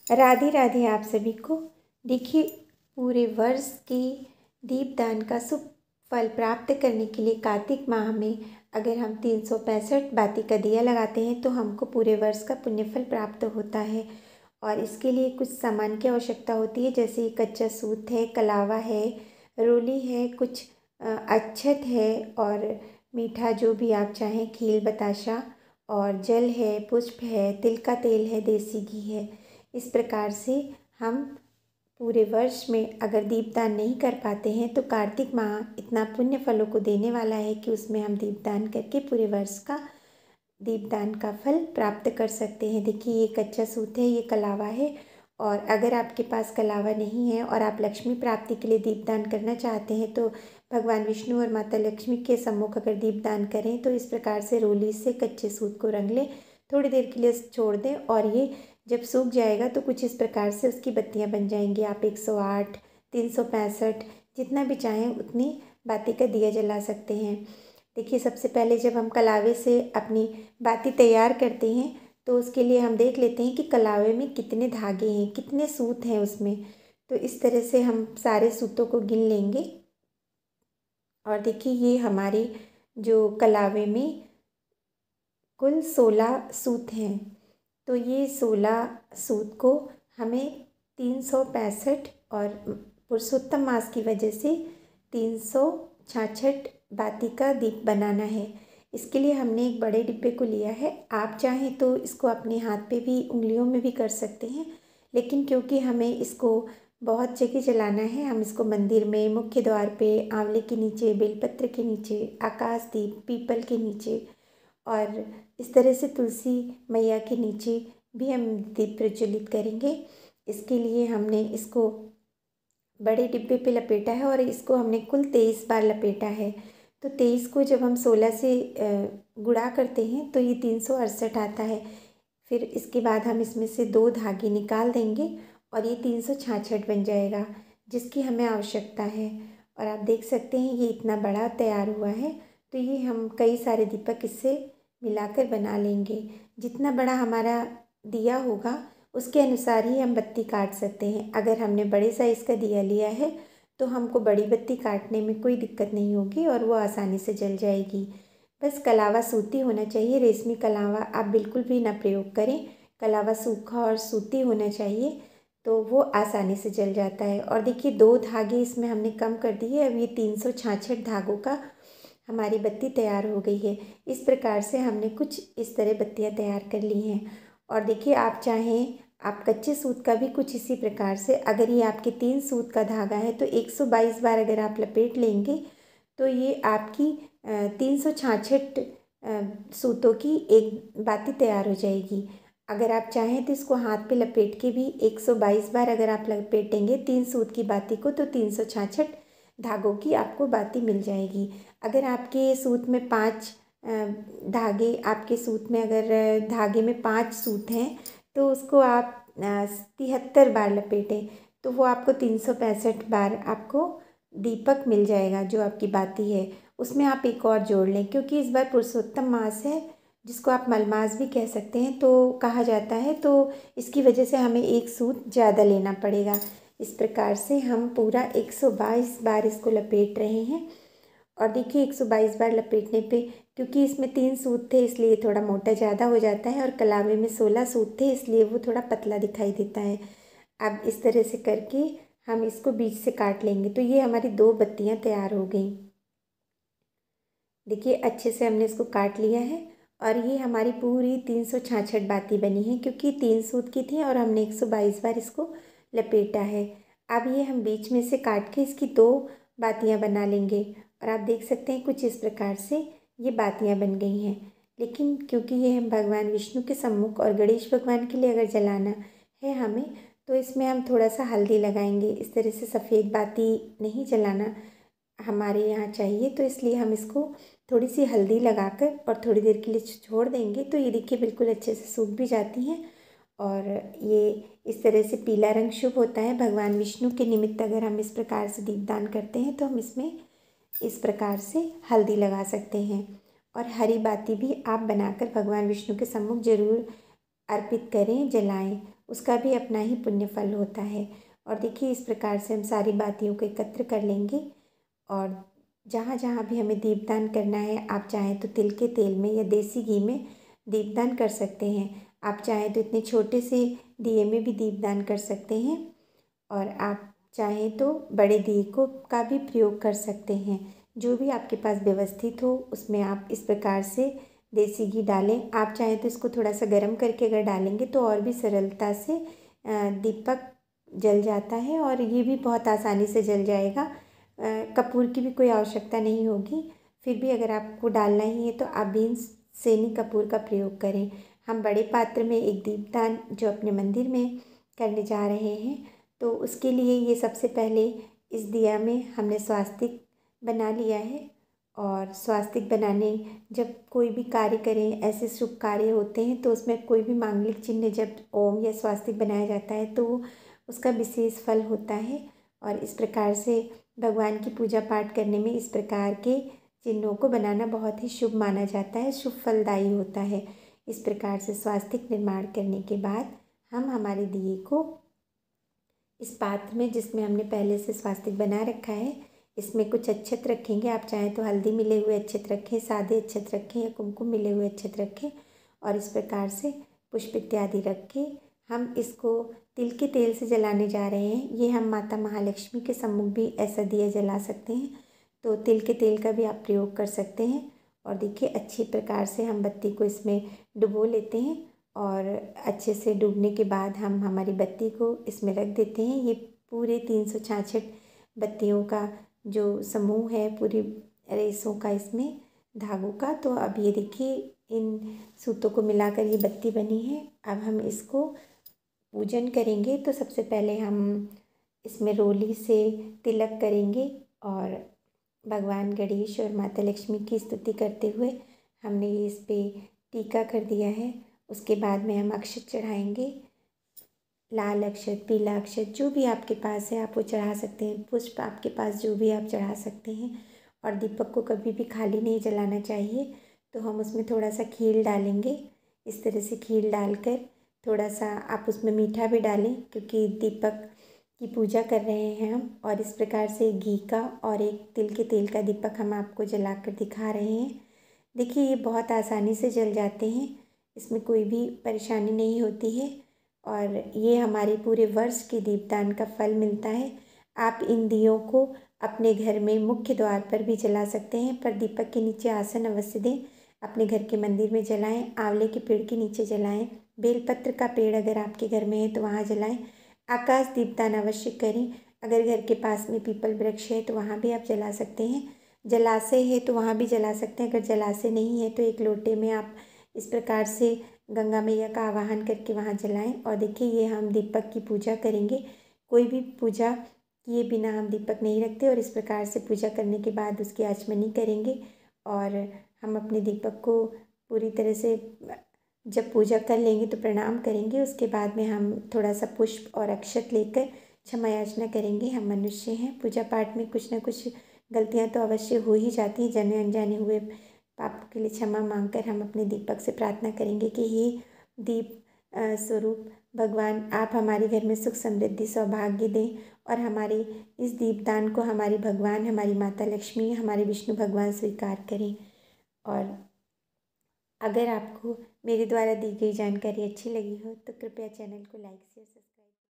राधे राधे आप सभी को। देखिए, पूरे वर्ष के दीपदान का शुभ फल प्राप्त करने के लिए कार्तिक माह में अगर हम 365 बाती का दिया लगाते हैं तो हमको पूरे वर्ष का पुण्य फल प्राप्त होता है। और इसके लिए कुछ सामान की आवश्यकता होती है, जैसे कच्चा सूत है, कलावा है, रोली है, कुछ अक्षत है और मीठा जो भी आप चाहें, खील बताशा, और जल है, पुष्प है, तिल का तेल है, देसी घी है। इस प्रकार से हम पूरे वर्ष में अगर दीपदान नहीं कर पाते हैं तो कार्तिक माह इतना पुण्य फलों को देने वाला है कि उसमें हम दीपदान करके पूरे वर्ष का दीपदान का फल प्राप्त कर सकते हैं। देखिए, ये कच्चा सूत है, ये कलावा है। और अगर आपके पास कलावा नहीं है और आप लक्ष्मी प्राप्ति के लिए दीपदान करना चाहते हैं तो भगवान विष्णु और माता लक्ष्मी के सम्मुख अगर दीपदान करें तो इस प्रकार से रोली से कच्चे सूत को रंग लें, थोड़ी देर के लिए छोड़ दें और ये जब सूख जाएगा तो कुछ इस प्रकार से उसकी बत्तियां बन जाएंगी। आप 108, 365 जितना भी चाहें उतनी बाती का दिया जला सकते हैं। देखिए, सबसे पहले जब हम कलावे से अपनी बाती तैयार करते हैं तो उसके लिए हम देख लेते हैं कि कलावे में कितने धागे हैं, कितने सूत हैं उसमें। तो इस तरह से हम सारे सूतों को गिन लेंगे। और देखिए, ये हमारे जो कलावे में कुल 16 सूत हैं। तो ये 16 सूत को हमें 365 और पुरुषोत्तम मास की वजह से 366 बाती का दीप बनाना है। इसके लिए हमने एक बड़े डिब्बे को लिया है। आप चाहें तो इसको अपने हाथ पे भी, उंगलियों में भी कर सकते हैं, लेकिन क्योंकि हमें इसको बहुत जगह जलाना है, हम इसको मंदिर में, मुख्य द्वार पे, आंवले के नीचे, बेलपत्र के नीचे, आकाश दीप, पीपल के नीचे और इस तरह से तुलसी मैया के नीचे भी हम दीप प्रज्वलित करेंगे। इसके लिए हमने इसको बड़े डिब्बे पे लपेटा है और इसको हमने कुल 23 बार लपेटा है। तो 23 को जब हम 16 से गुणा करते हैं तो ये 368 आता है। फिर इसके बाद हम इसमें से 2 धागे निकाल देंगे और ये 366 बन जाएगा, जिसकी हमें आवश्यकता है। और आप देख सकते हैं ये इतना बड़ा तैयार हुआ है। तो ये हम कई सारे दीपक इससे मिलाकर बना लेंगे। जितना बड़ा हमारा दिया होगा उसके अनुसार ही हम बत्ती काट सकते हैं। अगर हमने बड़े साइज़ का दिया लिया है तो हमको बड़ी बत्ती काटने में कोई दिक्कत नहीं होगी और वो आसानी से जल जाएगी। बस कलावा सूती होना चाहिए, रेशमी कलावा आप बिल्कुल भी ना प्रयोग करें। कलावा सूखा और सूती होना चाहिए तो वो आसानी से जल जाता है। और देखिए, 2 धागे इसमें हमने कम कर दिए। अब ये 366 धागों का हमारी बत्ती तैयार हो गई है। इस प्रकार से हमने कुछ इस तरह बत्तियां तैयार कर ली हैं। और देखिए, आप चाहें आप कच्चे सूत का भी कुछ इसी प्रकार से, अगर ये आपके 3 सूत का धागा है तो 122 बार अगर आप लपेट लेंगे तो ये आपकी 366 सूतों की एक बाती तैयार हो जाएगी। अगर आप चाहें तो इसको हाथ पे लपेट के भी 122 बार अगर आप लपेटेंगे 3 सूत की बाती को तो 366 धागों की आपको बाती मिल जाएगी। अगर आपके सूत में 5 धागे, आपके सूत में अगर धागे में 5 सूत हैं तो उसको आप 73 बार लपेटें तो वो आपको 365 बार आपको दीपक मिल जाएगा। जो आपकी बाती है उसमें आप एक और जोड़ लें, क्योंकि इस बार पुरुषोत्तम मास है, जिसको आप मलमास भी कह सकते हैं तो कहा जाता है, तो इसकी वजह से हमें एक सूत ज़्यादा लेना पड़ेगा। इस प्रकार से हम पूरा 122 बार इसको लपेट रहे हैं। और देखिए, 122 बार लपेटने पे, क्योंकि इसमें 3 सूत थे इसलिए थोड़ा मोटा ज़्यादा हो जाता है और कलावे में 16 सूत थे इसलिए वो थोड़ा पतला दिखाई देता है। अब इस तरह से करके हम इसको बीच से काट लेंगे तो ये हमारी 2 बत्तियां तैयार हो गई। देखिए, अच्छे से हमने इसको काट लिया है और ये हमारी पूरी 366 बाती बनी है, क्योंकि 3 सूत की थी और हमने 122 बार इसको लपेटा है। अब ये हम बीच में से काट के इसकी 2 बातियां बना लेंगे और आप देख सकते हैं कुछ इस प्रकार से ये बातियां बन गई हैं। लेकिन क्योंकि ये हम भगवान विष्णु के सम्मुख और गणेश भगवान के लिए अगर जलाना है हमें, तो इसमें हम थोड़ा सा हल्दी लगाएंगे। इस तरह से सफ़ेद बाती नहीं जलाना हमारे यहाँ चाहिए, तो इसलिए हम इसको थोड़ी सी हल्दी लगाकर और थोड़ी देर के लिए छोड़ देंगे। तो ये देखिए बिल्कुल अच्छे से सूख भी जाती हैं और ये इस तरह से पीला रंग शुभ होता है। भगवान विष्णु के निमित्त अगर हम इस प्रकार से दीपदान करते हैं तो हम इसमें इस प्रकार से हल्दी लगा सकते हैं। और हरी बाती भी आप बनाकर भगवान विष्णु के सम्मुख जरूर अर्पित करें, जलाएं। उसका भी अपना ही पुण्य फल होता है। और देखिए इस प्रकार से हम सारी बातियों को एकत्र कर लेंगे और जहाँ जहाँ भी हमें दीपदान करना है, आप चाहें तो तिल के तेल में या देसी घी में दीपदान कर सकते हैं। आप चाहें तो इतने छोटे से दिए में भी दीपदान कर सकते हैं और आप चाहें तो बड़े दिए को का भी प्रयोग कर सकते हैं। जो भी आपके पास व्यवस्थित हो उसमें आप इस प्रकार से देसी घी डालें। आप चाहें तो इसको थोड़ा सा गर्म करके अगर डालेंगे तो और भी सरलता से दीपक जल जाता है और ये भी बहुत आसानी से जल जाएगा। कपूर की भी कोई आवश्यकता नहीं होगी। फिर भी अगर आपको डालना ही है तो आप बिन सेनी कपूर का प्रयोग करें। हम बड़े पात्र में एक दीपदान जो अपने मंदिर में करने जा रहे हैं, तो उसके लिए ये सबसे पहले इस दिया में हमने स्वास्तिक बना लिया है। और स्वास्तिक बनाने जब कोई भी कार्य करें, ऐसे शुभ कार्य होते हैं तो उसमें कोई भी मांगलिक चिन्ह जब ओम या स्वास्तिक बनाया जाता है तो उसका विशेष फल होता है। और इस प्रकार से भगवान की पूजा पाठ करने में इस प्रकार के चिन्हों को बनाना बहुत ही शुभ माना जाता है, शुभ फलदायी होता है। इस प्रकार से स्वास्तिक निर्माण करने के बाद हम हमारे दिए को इस पात्र में, जिसमें हमने पहले से स्वास्तिक बना रखा है, इसमें कुछ अक्षत रखेंगे। आप चाहें तो हल्दी मिले हुए अक्षत रखें, सादे अक्षत रखें या कुमकुम मिले हुए अक्षत रखें। और इस प्रकार से पुष्प इत्यादि रख के हम इसको तिल के तेल से जलाने जा रहे हैं। ये हम माता महालक्ष्मी के सम्मुख भी ऐसा दिया जला सकते हैं, तो तिल के तेल का भी आप प्रयोग कर सकते हैं। और देखिए अच्छी प्रकार से हम बत्ती को इसमें डुबो लेते हैं और अच्छे से डूबने के बाद हम हमारी बत्ती को इसमें रख देते हैं। ये पूरे 366 बत्तियों का जो समूह है, पूरी रेसों का इसमें धागों का, तो अब ये देखिए इन सूतों को मिलाकर ये बत्ती बनी है। अब हम इसको पूजन करेंगे। तो सबसे पहले हम इसमें रोली से तिलक करेंगे और भगवान गणेश और माता लक्ष्मी की स्तुति करते हुए हमने ये इस पर टीका कर दिया है। उसके बाद में हम अक्षत चढ़ाएंगे, लाल अक्षत, पीला अक्षत, जो भी आपके पास है आप वो चढ़ा सकते हैं। पुष्प आपके पास जो भी आप चढ़ा सकते हैं। और दीपक को कभी भी खाली नहीं जलाना चाहिए, तो हम उसमें थोड़ा सा खील डालेंगे। इस तरह से खील डालकर थोड़ा सा आप उसमें मीठा भी डालें, क्योंकि दीपक की पूजा कर रहे हैं हम। और इस प्रकार से घी का और एक तिल के तेल का दीपक हम आपको जलाकर दिखा रहे हैं। देखिए ये बहुत आसानी से जल जाते हैं, इसमें कोई भी परेशानी नहीं होती है और ये हमारे पूरे वर्ष के दीपदान का फल मिलता है। आप इन दियों को अपने घर में मुख्य द्वार पर भी जला सकते हैं, पर दीपक के नीचे आसन अवश्य दें। अपने घर के मंदिर में जलाएं, आंवले के पेड़ के नीचे जलाएं, बेलपत्र का पेड़ अगर आपके घर में है तो वहाँ जलाएं। आकाश दीपदान अवश्य करें। अगर घर के पास में पीपल वृक्ष है तो वहाँ भी आप जला सकते हैं। जलाशय है तो वहाँ भी जला सकते हैं। अगर जलाशय नहीं है तो एक लोटे में आप इस प्रकार से गंगा मैया का आवाहन करके वहाँ जलाएं। और देखिए ये हम दीपक की पूजा करेंगे। कोई भी पूजा किए बिना हम दीपक नहीं रखते। और इस प्रकार से पूजा करने के बाद उसकी आचमनी करेंगे और हम अपने दीपक को पूरी तरह से जब पूजा कर लेंगे तो प्रणाम करेंगे। उसके बाद में हम थोड़ा सा पुष्प और अक्षत लेकर क्षमा याचना करेंगे। हम मनुष्य हैं, पूजा पाठ में कुछ ना कुछ गलतियां तो अवश्य हो ही जाती हैं। जाने अनजाने हुए पाप के लिए क्षमा मांगकर हम अपने दीपक से प्रार्थना करेंगे कि हे दीप स्वरूप भगवान, आप हमारे घर में सुख समृद्धि सौभाग्य दें और हमारे इस दीपदान को हमारे भगवान, हमारी माता लक्ष्मी, हमारे विष्णु भगवान स्वीकार करें। और अगर आपको मेरे द्वारा दी गई जानकारी अच्छी लगी हो तो कृपया चैनल को लाइक शेयर सब्सक्राइब